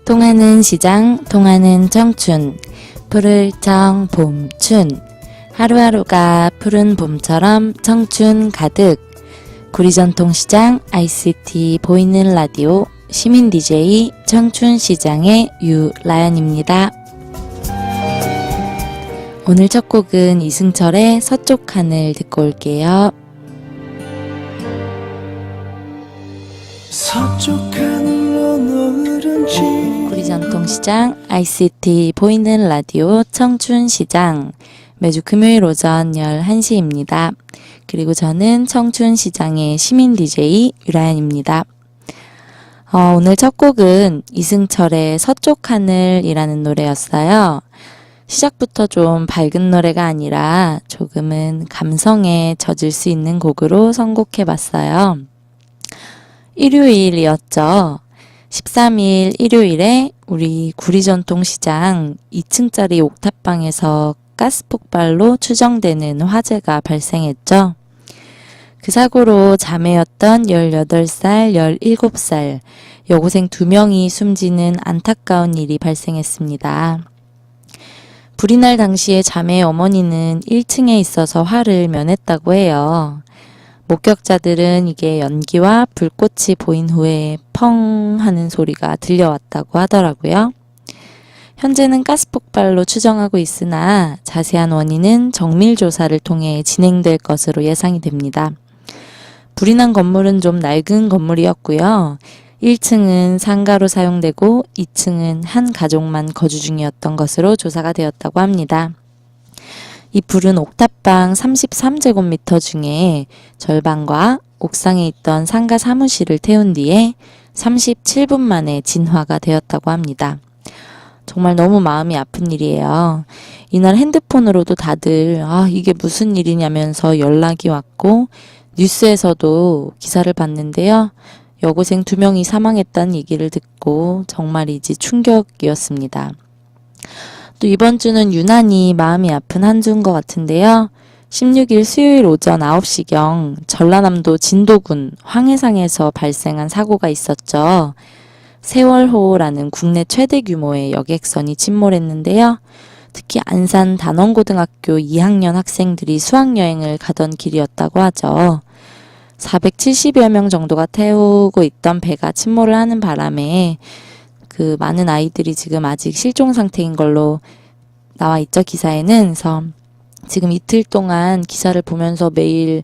통하는 시장, 통하는 청춘, 푸를 청 봄춘. 하루하루가 푸른 봄처럼 청춘 가득. 구리전통시장 ICT 보이는 라디오 시민 DJ 청춘시장의 유라연입니다. 오늘 첫 곡은 이승철의 서쪽 하늘 듣고 올게요. 서쪽 하늘로 노을은지. 구리전통시장 ICT 보이는 라디오 청춘시장, 매주 금요일 오전 11시입니다. 그리고 저는 청춘시장의 시민 DJ 유라연입니다. 오늘 첫 곡은 이승철의 서쪽 하늘이라는 노래였어요. 시작부터 좀 밝은 노래가 아니라 조금은 감성에 젖을 수 있는 곡으로 선곡해봤어요. 일요일이었죠. 13일 일요일에 우리 구리전통시장 2층짜리 옥탑방에서 가스폭발로 추정되는 화재가 발생했죠. 그 사고로 자매였던 18살, 17살 여고생 2명이 숨지는 안타까운 일이 발생했습니다. 불이 날 당시에 자매의 어머니는 1층에 있어서 화를 면했다고 해요. 목격자들은 이게 연기와 불꽃이 보인 후에 펑 하는 소리가 들려왔다고 하더라고요. 현재는 가스폭발로 추정하고 있으나 자세한 원인은 정밀조사를 통해 진행될 것으로 예상이 됩니다. 불이 난 건물은 좀 낡은 건물이었고요. 1층은 상가로 사용되고 2층은 한 가족만 거주 중이었던 것으로 조사가 되었다고 합니다. 이 불은 옥탑방 33제곱미터 중에 절반과 옥상에 있던 상가 사무실을 태운 뒤에 37분 만에 진화가 되었다고 합니다. 정말 너무 마음이 아픈 일이에요. 이날 핸드폰으로도 다들 이게 무슨 일이냐면서 연락이 왔고 뉴스에서도 기사를 봤는데요. 여고생 2명이 사망했다는 얘기를 듣고 정말이지 충격이었습니다. 또 이번 주는 유난히 마음이 아픈 한 주인 것 같은데요. 16일 수요일 오전 9시경 전라남도 진도군 황해상에서 발생한 사고가 있었죠. 세월호라는 국내 최대 규모의 여객선이 침몰했는데요. 특히 안산 단원고등학교 2학년 학생들이 수학여행을 가던 길이었다고 하죠. 470여 명 정도가 태우고 있던 배가 침몰을 하는 바람에 그 많은 아이들이 지금 아직 실종 상태인 걸로 나와 있죠, 기사에는. 그래서 지금 이틀 동안 기사를 보면서 매일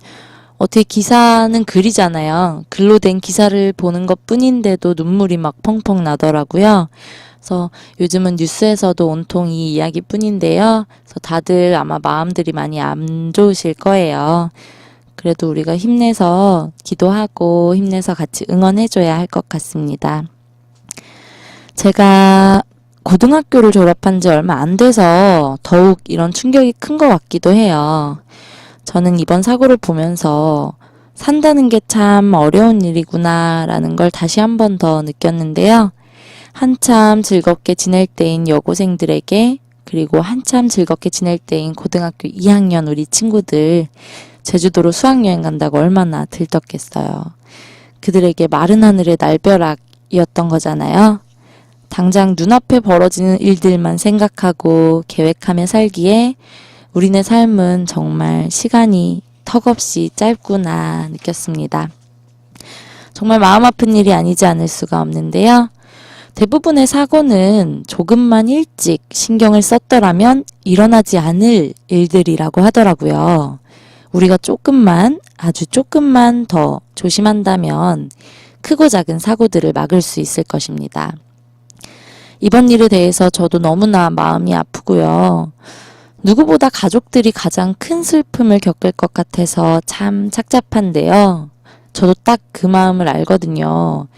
어떻게 기사는 글이잖아요. 글로 된 기사를 보는 것 뿐인데도 눈물이 막 펑펑 나더라고요. 그래서 요즘은 뉴스에서도 온통 이 이야기뿐인데요. 그래서 다들 아마 마음들이 많이 안 좋으실 거예요. 그래도 우리가 힘내서 기도하고 힘내서 같이 응원해줘야 할 것 같습니다. 제가 고등학교를 졸업한 지 얼마 안 돼서 더욱 이런 충격이 큰 것 같기도 해요. 저는 이번 사고를 보면서 산다는 게 참 어려운 일이구나 라는 걸 다시 한 번 더 느꼈는데요. 한참 즐겁게 지낼 때인 여고생들에게, 그리고 한참 즐겁게 지낼 때인 고등학교 2학년 우리 친구들, 제주도로 수학여행 간다고 얼마나 들떴겠어요. 그들에게 마른 하늘의 날벼락이었던 거잖아요. 당장 눈앞에 벌어지는 일들만 생각하고 계획하며 살기에 우리네 삶은 정말 시간이 턱없이 짧구나 느꼈습니다. 정말 마음 아픈 일이 아니지 않을 수가 없는데요. 대부분의 사고는 조금만 일찍 신경을 썼더라면 일어나지 않을 일들이라고 하더라고요. 우리가 조금만, 아주 조금만 더 조심한다면 크고 작은 사고들을 막을 수 있을 것입니다. 이번 일에 대해서 저도 너무나 마음이 아프고요. 누구보다 가족들이 가장 큰 슬픔을 겪을 것 같아서 참 착잡한데요. 저도 딱 그 마음을 알거든요.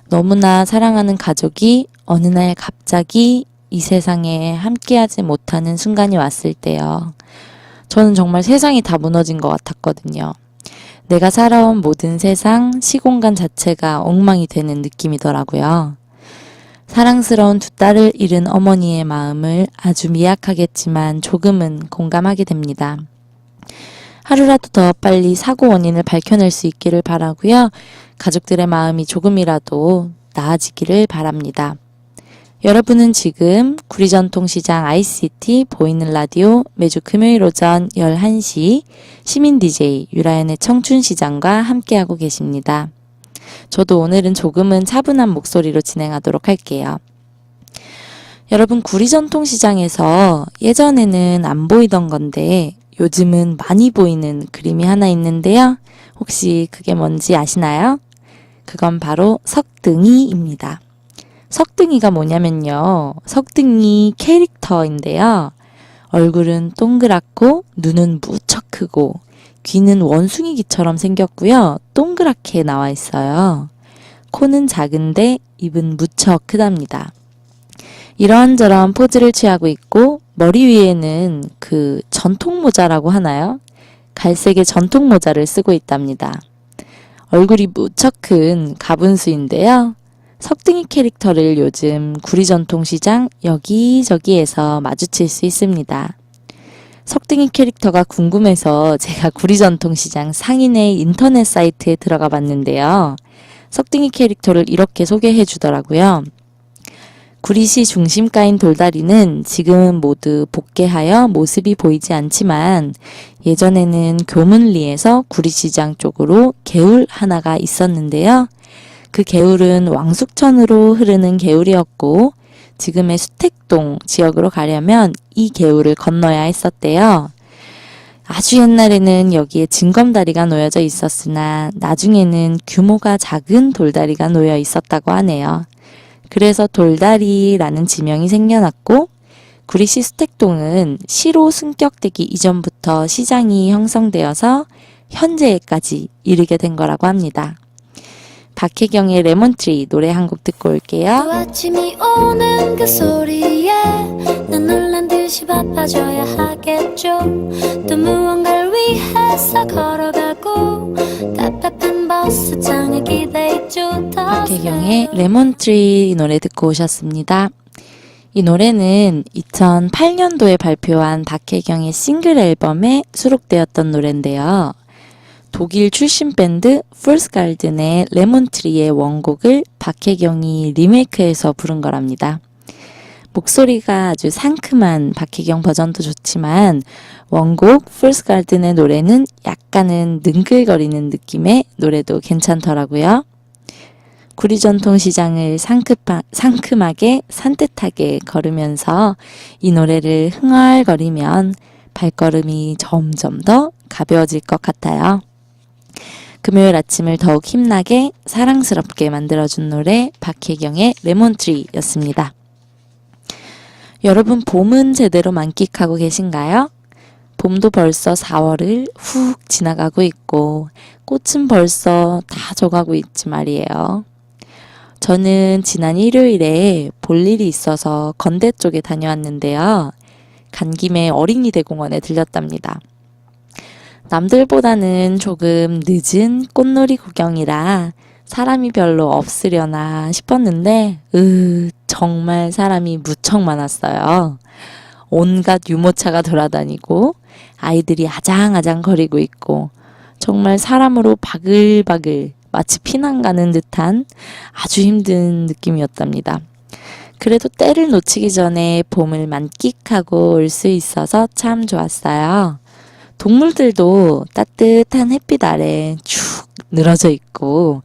너무나 사랑하는 가족이 어느 날 갑자기 이 세상에 함께하지 못하는 순간이 왔을 때요. 저는 정말 세상이 다 무너진 것 같았거든요. 내가 살아온 모든 세상, 시공간 자체가 엉망이 되는 느낌이더라고요. 사랑스러운 2딸을 잃은 어머니의 마음을 아주 미약하겠지만 조금은 공감하게 됩니다. 하루라도 더 빨리 사고 원인을 밝혀낼 수 있기를 바라고요. 가족들의 마음이 조금이라도 나아지기를 바랍니다. 여러분은 지금 구리전통시장 ICT 보이는 라디오 매주 금요일 오전 11시 시민 DJ 유라연의 청춘시장과 함께하고 계십니다. 저도 오늘은 조금은 차분한 목소리로 진행하도록 할게요. 여러분, 구리전통시장에서 예전에는 안 보이던 건데 요즘은 많이 보이는 그림이 하나 있는데요. 혹시 그게 뭔지 아시나요? 그건 바로 석등이입니다. 석등이가 뭐냐면요. 석등이 캐릭터인데요. 얼굴은 동그랗고 눈은 무척 크고 귀는 원숭이귀처럼 생겼고요. 동그랗게 나와 있어요. 코는 작은데 입은 무척 크답니다. 이런저런 포즈를 취하고 있고 머리 위에는 그 전통 모자라고 하나요? 갈색의 전통 모자를 쓰고 있답니다. 얼굴이 무척 큰 가분수인데요. 석등이 캐릭터를 요즘 구리전통시장 여기저기에서 마주칠 수 있습니다. 석등이 캐릭터가 궁금해서 제가 구리전통시장 상인의 인터넷 사이트에 들어가 봤는데요. 석등이 캐릭터를 이렇게 소개해 주더라고요. 구리시 중심가인 돌다리는 지금은 모두 복개하여 모습이 보이지 않지만 예전에는 교문리에서 구리시장 쪽으로 개울 하나가 있었는데요. 그 개울은 왕숙천으로 흐르는 개울이었고 지금의 수택동 지역으로 가려면 이 개울을 건너야 했었대요. 아주 옛날에는 여기에 징검다리가 놓여져 있었으나 나중에는 규모가 작은 돌다리가 놓여 있었다고 하네요. 그래서 돌다리라는 지명이 생겨났고 구리시 수택동은 시로 승격되기 이전부터 시장이 형성되어서 현재까지 이르게 된 거라고 합니다. 박혜경의 레몬트리 노래 한 곡 듣고 올게요. 또 아침이 오는 그 소리에 난 놀란 듯이 바빠져야 하겠죠. 또 무언가를 위해서 걸어가고 답답한 버스장에 기대있죠. 박혜경의 레몬트리 노래 듣고 오셨습니다. 이 노래는 2008년도에 발표한 박혜경의 싱글 앨범에 수록되었던 노래인데요. 독일 출신 밴드 풀스갈든의 레몬트리의 원곡을 박혜경이 리메이크해서 부른 거랍니다. 목소리가 아주 상큼한 박혜경 버전도 좋지만 원곡 풀스갈든의 노래는 약간은 능글거리는 느낌의 노래도 괜찮더라고요. 구리전통시장을 상큼하게 산뜻하게 걸으면서 이 노래를 흥얼거리면 발걸음이 점점 더 가벼워질 것 같아요. 금요일 아침을 더욱 힘나게 사랑스럽게 만들어준 노래 박혜경의 레몬트리였습니다. 여러분, 봄은 제대로 만끽하고 계신가요? 봄도 벌써 4월을 훅 지나가고 있고 꽃은 벌써 다 져가고 있지 말이에요. 저는 지난 일요일에 볼 일이 있어서 건대 쪽에 다녀왔는데요. 간 김에 어린이대 공원에 들렸답니다. 남들보다는 조금 늦은 꽃놀이 구경이라 사람이 별로 없으려나 싶었는데 정말 사람이 무척 많았어요. 온갖 유모차가 돌아다니고 아이들이 아장아장 거리고 있고 정말 사람으로 바글바글 마치 피난 가는 듯한 아주 힘든 느낌이었답니다. 그래도 때를 놓치기 전에 봄을 만끽하고 올 수 있어서 참 좋았어요. 동물들도 따뜻한 햇빛 아래 쭉 늘어져 있고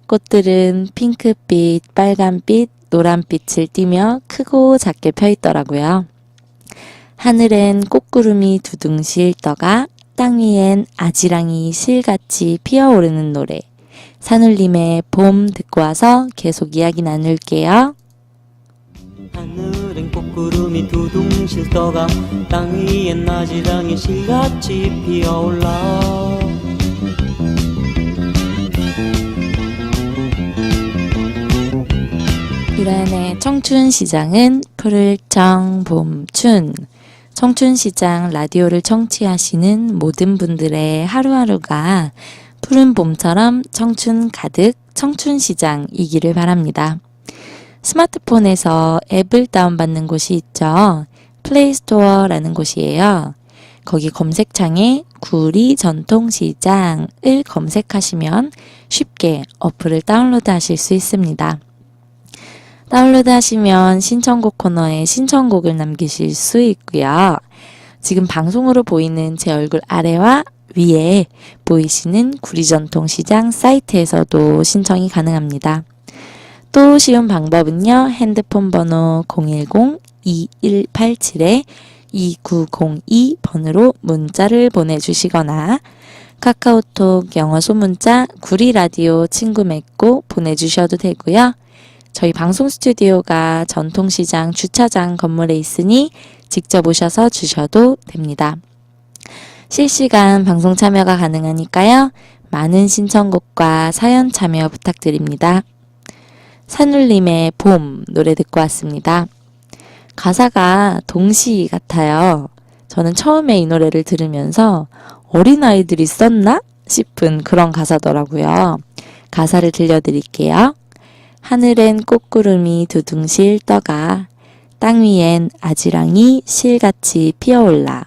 꽃들은 핑크빛, 빨간빛, 노란빛을 띠며 크고 작게 펴 있더라고요. 하늘엔 꽃구름이 두둥실 떠가 땅 위엔 아지랑이 실같이 피어오르는 노래 산울림의 봄 듣고 와서 계속 이야기 나눌게요. 하늘엔 꽃구름이 두둥실 떠가 땅 위엔 나지랑이 실같이 피어올라. 유라연의 청춘시장은 푸를 청 봄춘. 청춘시장 라디오를 청취하시는 모든 분들의 하루하루가 푸른 봄처럼 청춘 가득 청춘시장이기를 바랍니다. 스마트폰에서 앱을 다운받는 곳이 있죠. 플레이스토어라는 곳이에요. 거기 검색창에 구리전통시장을 검색하시면 쉽게 어플을 다운로드 하실 수 있습니다. 다운로드 하시면 신청곡 코너에 신청곡을 남기실 수 있고요. 지금 방송으로 보이는 제 얼굴 아래와 위에 보이시는 구리전통시장 사이트에서도 신청이 가능합니다. 또 쉬운 방법은요. 핸드폰 번호 010-2187-2902번으로 문자를 보내주시거나 카카오톡 영어 소문자 구리라디오 친구 맺고 보내주셔도 되고요. 저희 방송 스튜디오가 전통시장 주차장 건물에 있으니 직접 오셔서 주셔도 됩니다. 실시간 방송 참여가 가능하니까요. 많은 신청곡과 사연 참여 부탁드립니다. 산울림의 봄 노래 듣고 왔습니다. 가사가 동시 같아요. 저는 처음에 이 노래를 들으면서 어린아이들이 썼나 싶은 그런 가사더라고요. 가사를 들려드릴게요. 하늘엔 꽃구름이 두둥실 떠가 땅 위엔 아지랑이 실같이 피어올라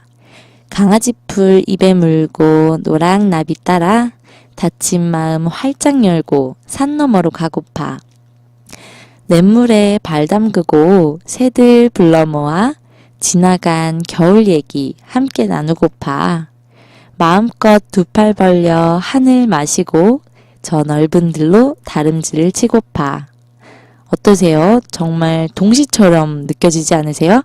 강아지풀 입에 물고 노랑나비 따라 다친 마음 활짝 열고 산 너머로 가고파 냇물에 발 담그고 새들 불러 모아 지나간 겨울 얘기 함께 나누고파 마음껏 두 팔 벌려 하늘 마시고 저 넓은 들로 다름질을 치고파. 어떠세요? 정말 동시처럼 느껴지지 않으세요?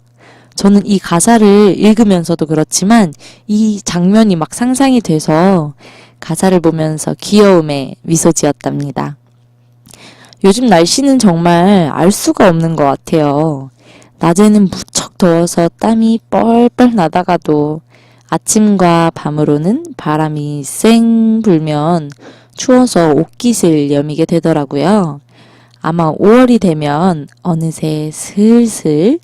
저는 이 가사를 읽으면서도 그렇지만 이 장면이 막 상상이 돼서 가사를 보면서 귀여움에 미소 지었답니다. 요즘 날씨는 정말 알 수가 없는 것 같아요. 낮에는 무척 더워서 땀이 뻘뻘 나다가도 아침과 밤으로는 바람이 쌩 불면 추워서 옷깃을 여미게 되더라고요. 아마 5월이 되면 어느새 슬슬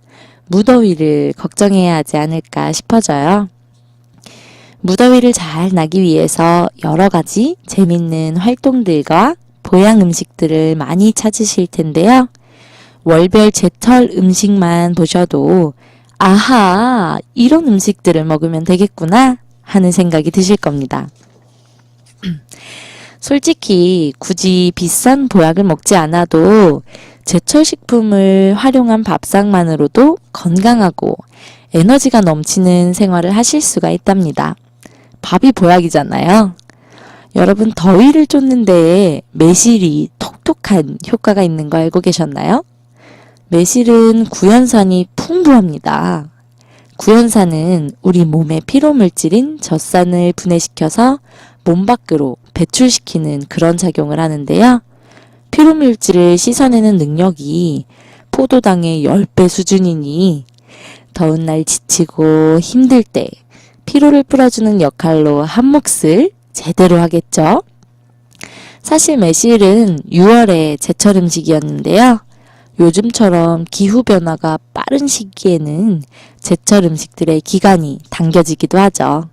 무더위를 걱정해야 하지 않을까 싶어져요. 무더위를 잘 나기 위해서 여러 가지 재밌는 활동들과 보양 음식들을 많이 찾으실 텐데요. 월별 제철 음식만 보셔도 아하, 이런 음식들을 먹으면 되겠구나 하는 생각이 드실 겁니다. 솔직히 굳이 비싼 보약을 먹지 않아도 제철 식품을 활용한 밥상만으로도 건강하고 에너지가 넘치는 생활을 하실 수가 있답니다. 밥이 보약이잖아요. 여러분 더위를 쫓는 데에 매실이 톡톡한 효과가 있는 거 알고 계셨나요? 매실은 구연산이 풍부합니다. 구연산은 우리 몸의 피로물질인 젖산을 분해시켜서 몸 밖으로 배출시키는 그런 작용을 하는데요. 피로물질을 씻어내는 능력이 포도당의 10배 수준이니 더운 날 지치고 힘들 때 피로를 풀어주는 역할로 한 몫을 제대로 하겠죠. 사실 매실은 6월의 제철 음식이었는데요. 요즘처럼 기후변화가 빠른 시기에는 제철 음식들의 기간이 당겨지기도 하죠.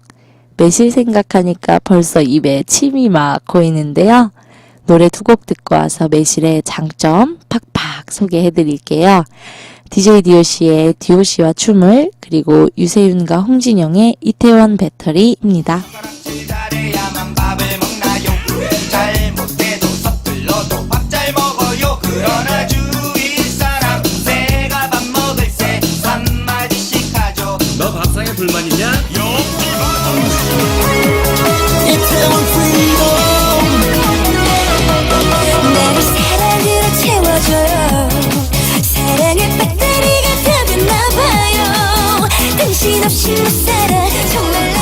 매실 생각하니까 벌써 입에 침이 막 고이는데요. 노래 두 곡 듣고 와서 매실의 장점 팍팍 소개해드릴게요. DJ DOC의 DOC와 춤을 그리고 유세윤과 홍진영의 이태원 배터리입니다. 잘해야만 밥을 먹나요? 잘못해도 섣불러도 밥 잘 먹어요. 그러나 주위 사람 내가 밥 먹을 새 3마디씩 하죠. 너 밥상에 불만 있냐? 이태원 나를 사랑으로 채워줘요. 사랑의 배터리가 되었나봐요. 당신 없이 못 살아 정말 난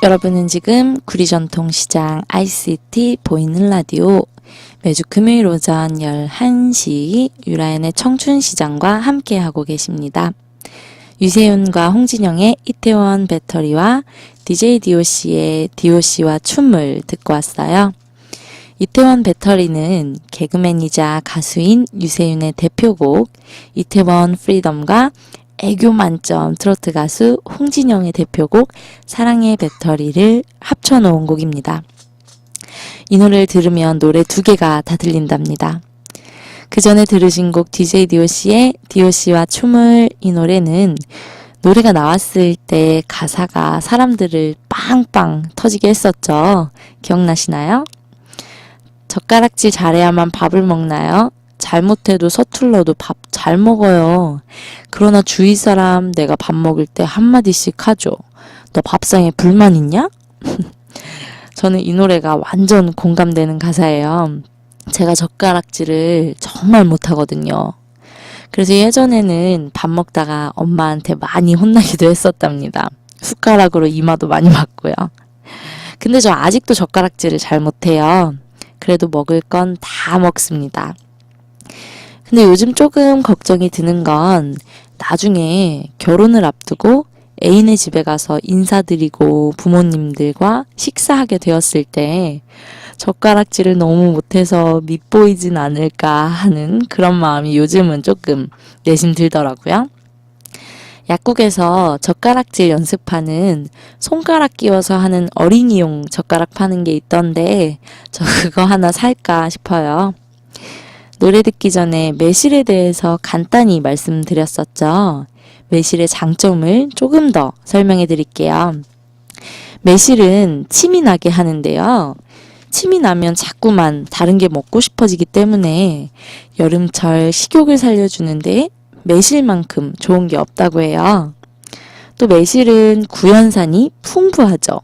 여러분은 지금 구리전통시장 ICT 보이는 라디오 매주 금요일 오전 11시 유라연의 청춘시장과 함께하고 계십니다. 유세윤과 홍진영의 이태원 배터리와 DJ DOC의 DOC와 춤을 듣고 왔어요. 이태원 배터리는 개그맨이자 가수인 유세윤의 대표곡 이태원 프리덤과 애교 만점 트로트 가수 홍진영의 대표곡 사랑의 배터리를 합쳐놓은 곡입니다. 이 노래를 들으면 노래 두 개가 다 들린답니다. 그 전에 들으신 곡 DJ DOC의 DOC와 춤을 이 노래는 노래가 나왔을 때 가사가 사람들을 빵빵 터지게 했었죠. 기억나시나요? 젓가락질 잘해야만 밥을 먹나요? 잘못해도 서툴러도 밥 잘 먹어요. 그러나 주위 사람 내가 밥 먹을 때 한마디씩 하죠. 너 밥상에 불만 있냐? 저는 이 노래가 완전 공감되는 가사예요. 제가 젓가락질을 정말 못하거든요. 그래서 예전에는 밥 먹다가 엄마한테 많이 혼나기도 했었답니다. 숟가락으로 이마도 많이 맞고요. 근데 저 아직도 젓가락질을 잘 못해요. 그래도 먹을 건 다 먹습니다. 근데 요즘 조금 걱정이 드는 건 나중에 결혼을 앞두고 애인의 집에 가서 인사드리고 부모님들과 식사하게 되었을 때 젓가락질을 너무 못해서 밉보이진 않을까 하는 그런 마음이 요즘은 조금 내심 들더라고요. 약국에서 젓가락질 연습하는 손가락 끼워서 하는 어린이용 젓가락 파는 게 있던데 저 그거 하나 살까 싶어요. 노래 듣기 전에 매실에 대해서 간단히 말씀드렸었죠. 매실의 장점을 조금 더 설명해 드릴게요. 매실은 침이 나게 하는데요. 침이 나면 자꾸만 다른 게 먹고 싶어지기 때문에 여름철 식욕을 살려주는데 매실만큼 좋은 게 없다고 해요. 또 매실은 구연산이 풍부하죠.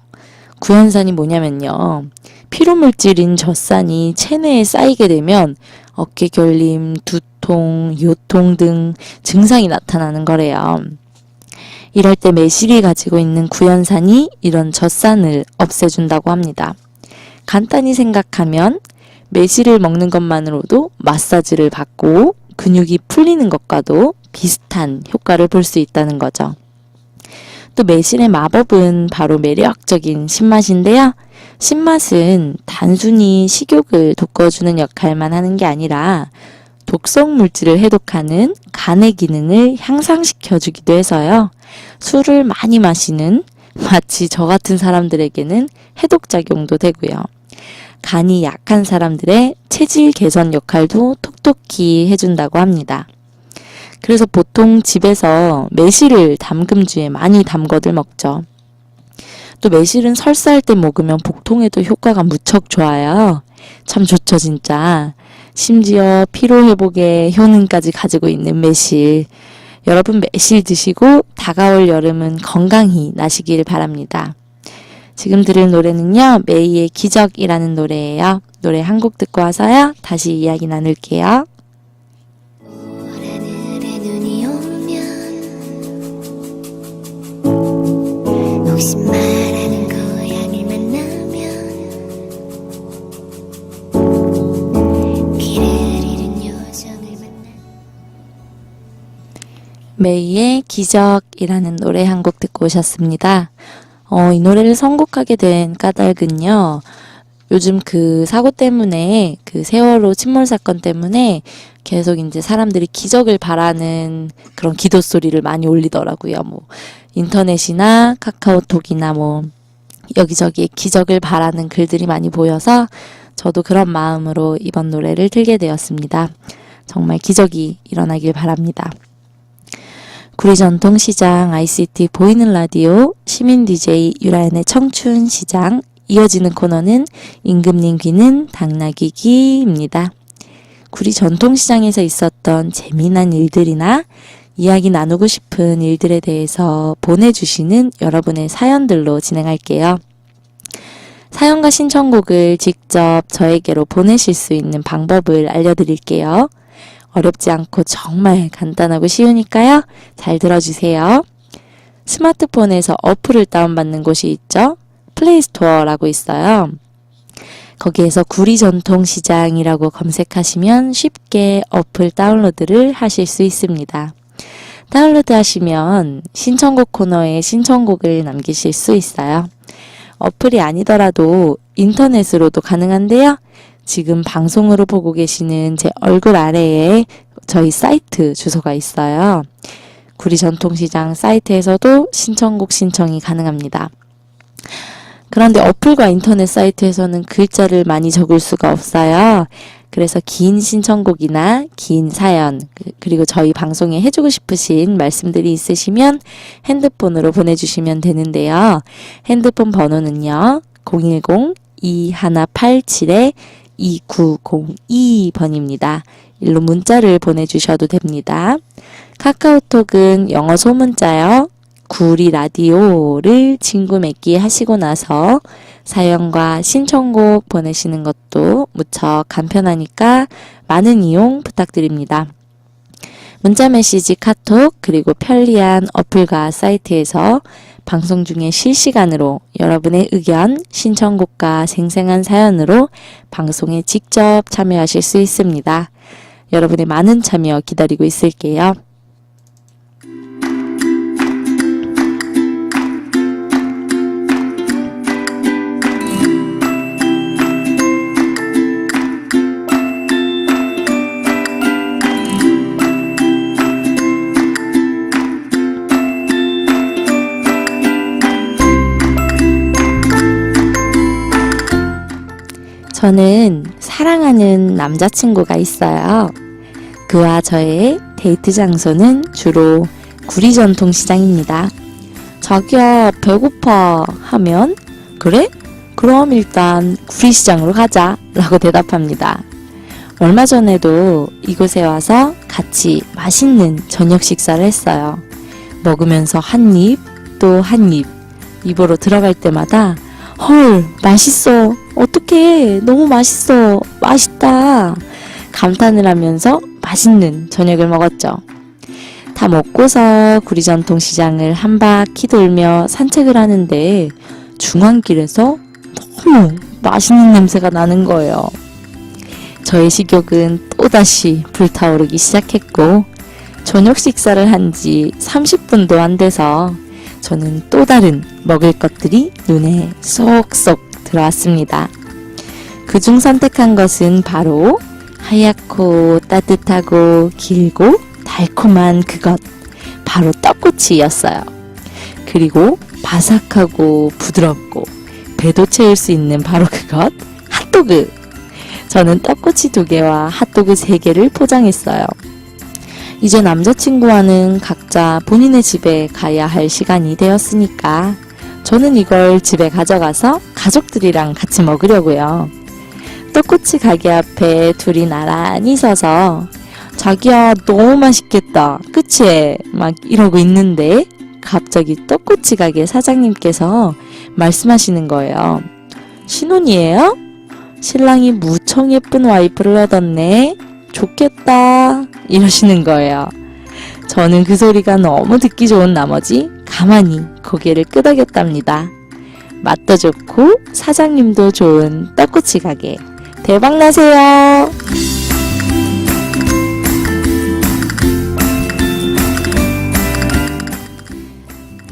구연산이 뭐냐면요. 피로물질인 젖산이 체내에 쌓이게 되면 어깨 결림, 두통, 요통 등 증상이 나타나는 거래요. 이럴 때 매실이 가지고 있는 구연산이 이런 젖산을 없애준다고 합니다. 간단히 생각하면 매실을 먹는 것만으로도 마사지를 받고 근육이 풀리는 것과도 비슷한 효과를 볼 수 있다는 거죠. 또 매실의 마법은 바로 매력적인 신맛인데요. 신맛은 단순히 식욕을 돋궈주는 역할만 하는 게 아니라 독성 물질을 해독하는 간의 기능을 향상시켜주기도 해서요. 술을 많이 마시는 마치 저 같은 사람들에게는 해독작용도 되고요. 간이 약한 사람들의 체질 개선 역할도 톡톡히 해준다고 합니다. 그래서 보통 집에서 매실을 담금주에 많이 담궈들 먹죠. 또 매실은 설사할 때 먹으면 복통에도 효과가 무척 좋아요. 참 좋죠, 진짜. 심지어 피로회복의 효능까지 가지고 있는 매실. 여러분 매실 드시고 다가올 여름은 건강히 나시길 바랍니다. 지금 들을 노래는요, 메이의 기적이라는 노래예요. 노래 한 곡 듣고 와서요, 다시 이야기 나눌게요. 하늘에 눈이 오면 혹시 말하는 고양이를 만나면 길을 잃은 요정을 만나 메이의 기적이라는 노래 한 곡 듣고 오셨습니다. 이 노래를 선곡하게 된 까닭은요, 요즘 그 사고 때문에, 그 세월호 침몰 사건 때문에 계속 이제 사람들이 기적을 바라는 그런 기도 소리를 많이 올리더라고요. 뭐, 인터넷이나 카카오톡이나 뭐, 여기저기 기적을 바라는 글들이 많이 보여서 저도 그런 마음으로 이번 노래를 틀게 되었습니다. 정말 기적이 일어나길 바랍니다. 구리전통시장 ICT 보이는 라디오 시민 DJ 유라연의 청춘시장, 이어지는 코너는 임금님 귀는 당나귀기입니다. 구리 전통시장에서 있었던 재미난 일들이나 이야기 나누고 싶은 일들에 대해서 보내주시는 여러분의 사연들로 진행할게요. 사연과 신청곡을 직접 저에게로 보내실 수 있는 방법을 알려드릴게요. 어렵지 않고 정말 간단하고 쉬우니까요. 잘 들어주세요. 스마트폰에서 어플을 다운받는 곳이 있죠. 플레이스토어라고 있어요. 거기에서 구리전통시장이라고 검색하시면 쉽게 어플 다운로드를 하실 수 있습니다. 다운로드 하시면 신청곡 코너에 신청곡을 남기실 수 있어요. 어플이 아니더라도 인터넷으로도 가능한데요. 지금 방송으로 보고 계시는 제 얼굴 아래에 저희 사이트 주소가 있어요. 구리전통시장 사이트에서도 신청곡 신청이 가능합니다. 그런데 어플과 인터넷 사이트에서는 글자를 많이 적을 수가 없어요. 그래서 긴 신청곡이나 긴 사연, 그리고 저희 방송에 해주고 싶으신 말씀들이 있으시면 핸드폰으로 보내주시면 되는데요. 핸드폰 번호는요, 010-2187-2187 2902번입니다. 일로 문자를 보내주셔도 됩니다. 카카오톡은 영어 소문자요. 구리 라디오를 친구 맺기 하시고 나서 사연과 신청곡 보내시는 것도 무척 간편하니까 많은 이용 부탁드립니다. 문자 메시지 카톡 그리고 편리한 어플과 사이트에서 방송 중에 실시간으로 여러분의 의견, 신청곡과 생생한 사연으로 방송에 직접 참여하실 수 있습니다. 여러분의 많은 참여 기다리고 있을게요. 저는 사랑하는 남자친구가 있어요. 그와 저의 데이트 장소는 주로 구리 전통시장입니다. 자기야, 배고파 하면 그래? 그럼 일단 구리시장으로 가자 라고 대답합니다. 얼마 전에도 이곳에 와서 같이 맛있는 저녁 식사를 했어요. 먹으면서 한 입, 또 한 입, 입으로 들어갈 때마다 헐, 맛있어. 어떡해. 너무 맛있어. 맛있다. 감탄을 하면서 맛있는 저녁을 먹었죠. 다 먹고서 구리 전통시장을 한 바퀴 돌며 산책을 하는데 중앙길에서 너무 맛있는 냄새가 나는 거예요. 저의 식욕은 또다시 불타오르기 시작했고 저녁 식사를 한 지 30분도 안 돼서 저는 또 다른 먹을 것들이 눈에 쏙쏙 들어왔습니다. 그중 선택한 것은 바로 하얗고 따뜻하고 길고 달콤한 그것, 바로 떡꼬치였어요. 그리고 바삭하고 부드럽고 배도 채울 수 있는 바로 그것, 핫도그. 저는 떡꼬치 2개와 핫도그 3개를 포장했어요. 이제 남자친구와는 각자 본인의 집에 가야 할 시간이 되었으니까 저는 이걸 집에 가져가서 가족들이랑 같이 먹으려고요. 떡꼬치 가게 앞에 둘이 나란히 서서 자기야, 너무 맛있겠다. 그치? 막 이러고 있는데 갑자기 떡꼬치 가게 사장님께서 말씀하시는 거예요. 신혼이에요? 신랑이 무척 예쁜 와이프를 얻었네. 좋겠다. 이러시는 거예요. 저는 그 소리가 너무 듣기 좋은 나머지 가만히 고개를 끄덕였답니다. 맛도 좋고 사장님도 좋은 떡꼬치 가게 대박나세요.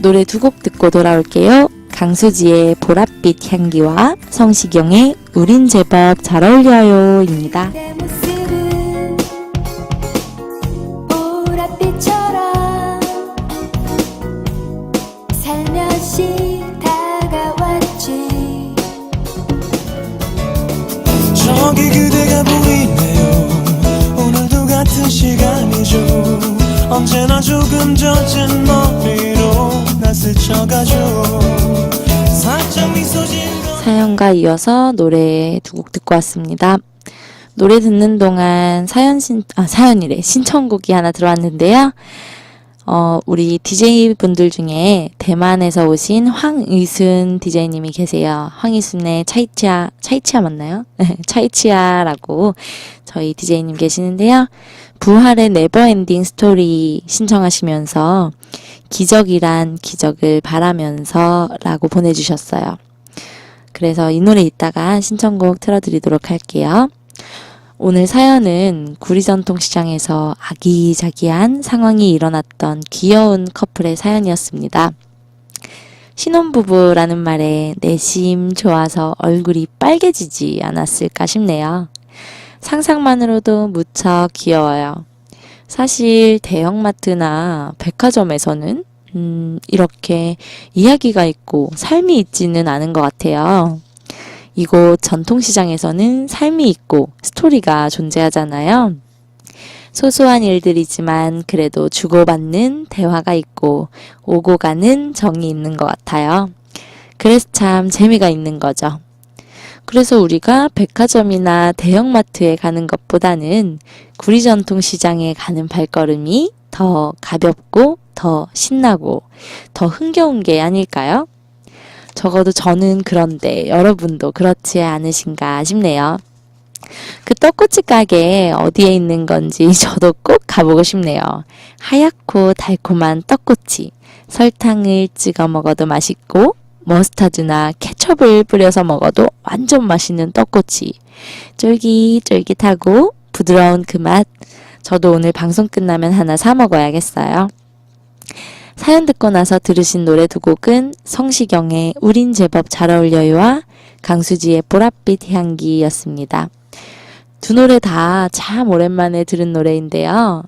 노래 2곡 듣고 돌아올게요. 강수지의 보랏빛 향기와 성시경의 우린 제법 잘 어울려요 입니다. 내 모습은 보랏빛처럼 살며시 다가왔지. 저기 그대가 보이네요. 오늘도 같은 시간이죠. 언제나 조금 젖은 머리로 나 스쳐가죠. 살짝 미소 짓는 사연과 이어서 노래 2곡 듣고 왔습니다. 노래 듣는 동안 신청곡이 하나 들어왔는데요. 우리 DJ 분들 중에 대만에서 오신 황의순 DJ님이 계세요. 황의순의 차이치아 맞나요? 차이치아라고 저희 DJ님 계시는데요. 부활의 네버엔딩 스토리 신청하시면서 기적이란 기적을 바라면서 라고 보내주셨어요. 그래서 이 노래 이따가 신청곡 틀어드리도록 할게요. 오늘 사연은 구리 전통시장에서 아기자기한 상황이 일어났던 귀여운 커플의 사연이었습니다. 신혼부부라는 말에 내심 좋아서 얼굴이 빨개지지 않았을까 싶네요. 상상만으로도 무척 귀여워요. 사실 대형마트나 백화점에서는 이렇게 이야기가 있고 삶이 있지는 않은 것 같아요. 이곳 전통시장에서는 삶이 있고 스토리가 존재하잖아요. 소소한 일들이지만 그래도 주고받는 대화가 있고 오고 가는 정이 있는 것 같아요. 그래서 참 재미가 있는 거죠. 그래서 우리가 백화점이나 대형마트에 가는 것보다는 구리전통시장에 가는 발걸음이 더 가볍고 더 신나고 더 흥겨운 게 아닐까요? 적어도 저는 그런데 여러분도 그렇지 않으신가 싶네요. 그 떡꼬치 가게 어디에 있는 건지 저도 꼭 가보고 싶네요. 하얗고 달콤한 떡꼬치, 설탕을 찍어 먹어도 맛있고 머스타드나 케첩을 뿌려서 먹어도 완전 맛있는 떡꼬치. 쫄깃쫄깃하고 부드러운 그 맛. 저도 오늘 방송 끝나면 하나 사 먹어야겠어요. 사연 듣고 나서 들으신 노래 두 곡은 성시경의 우린 제법 잘 어울려요와 강수지의 보랏빛 향기였습니다. 두 노래 다 참 오랜만에 들은 노래인데요.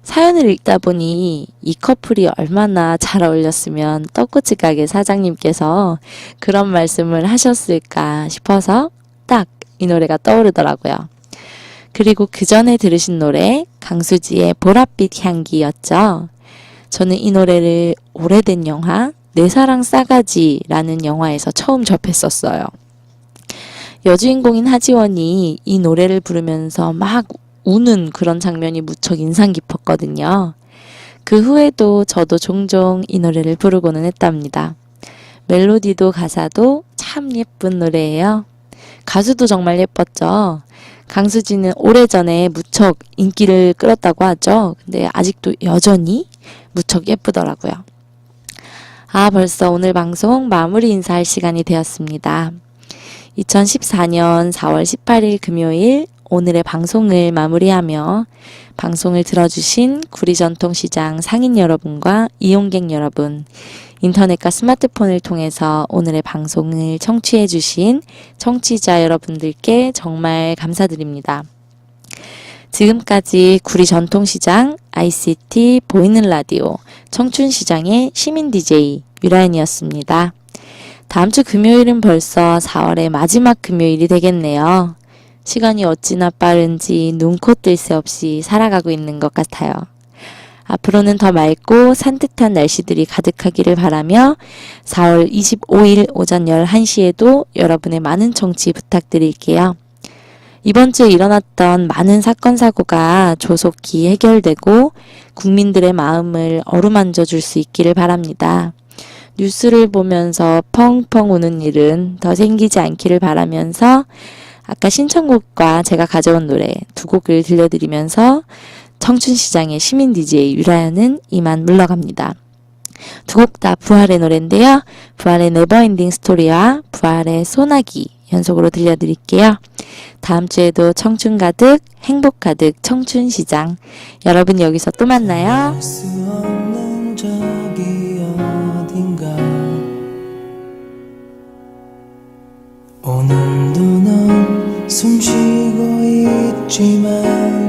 사연을 읽다 보니 이 커플이 얼마나 잘 어울렸으면 떡꼬치 가게 사장님께서 그런 말씀을 하셨을까 싶어서 딱 이 노래가 떠오르더라고요. 그리고 그 전에 들으신 노래 강수지의 보랏빛 향기였죠. 저는 이 노래를 오래된 영화 내 사랑 싸가지라는 영화에서 처음 접했었어요. 여주인공인 하지원이 이 노래를 부르면서 막 우는 그런 장면이 무척 인상 깊었거든요. 그 후에도 저도 종종 이 노래를 부르고는 했답니다. 멜로디도 가사도 참 예쁜 노래예요. 가수도 정말 예뻤죠. 강수지는 오래전에 무척 인기를 끌었다고 하죠. 근데 아직도 여전히 무척 예쁘더라고요. 벌써 오늘 방송 마무리 인사할 시간이 되었습니다. 2014년 4월 18일 금요일 오늘의 방송을 마무리하며 방송을 들어주신 구리전통시장 상인 여러분과 이용객 여러분, 인터넷과 스마트폰을 통해서 오늘의 방송을 청취해주신 청취자 여러분들께 정말 감사드립니다. 지금까지 구리전통시장 ICT 보이는 라디오 청춘시장의 시민 DJ 유라연이었습니다. 다음 주 금요일은 벌써 4월의 마지막 금요일이 되겠네요. 시간이 어찌나 빠른지 눈코 뜰 새 없이 살아가고 있는 것 같아요. 앞으로는 더 맑고 산뜻한 날씨들이 가득하기를 바라며 4월 25일 오전 11시에도 여러분의 많은 청취 부탁드릴게요. 이번 주에 일어났던 많은 사건 사고가 조속히 해결되고 국민들의 마음을 어루만져 줄 수 있기를 바랍니다. 뉴스를 보면서 펑펑 우는 일은 더 생기지 않기를 바라면서 아까 신청곡과 제가 가져온 노래 두 곡을 들려드리면서 청춘시장의 시민 DJ 유라연은 이만 물러갑니다. 두 곡 다 부활의 노래인데요. 부활의 네버엔딩 스토리와 부활의 소나기 연속으로 들려드릴게요. 다음 주에도 청춘 가득, 행복 가득 청춘시장. 여러분 여기서 또 만나요. 알 수 없는 저기 어딘가 오늘도 넌 숨쉬고 있지만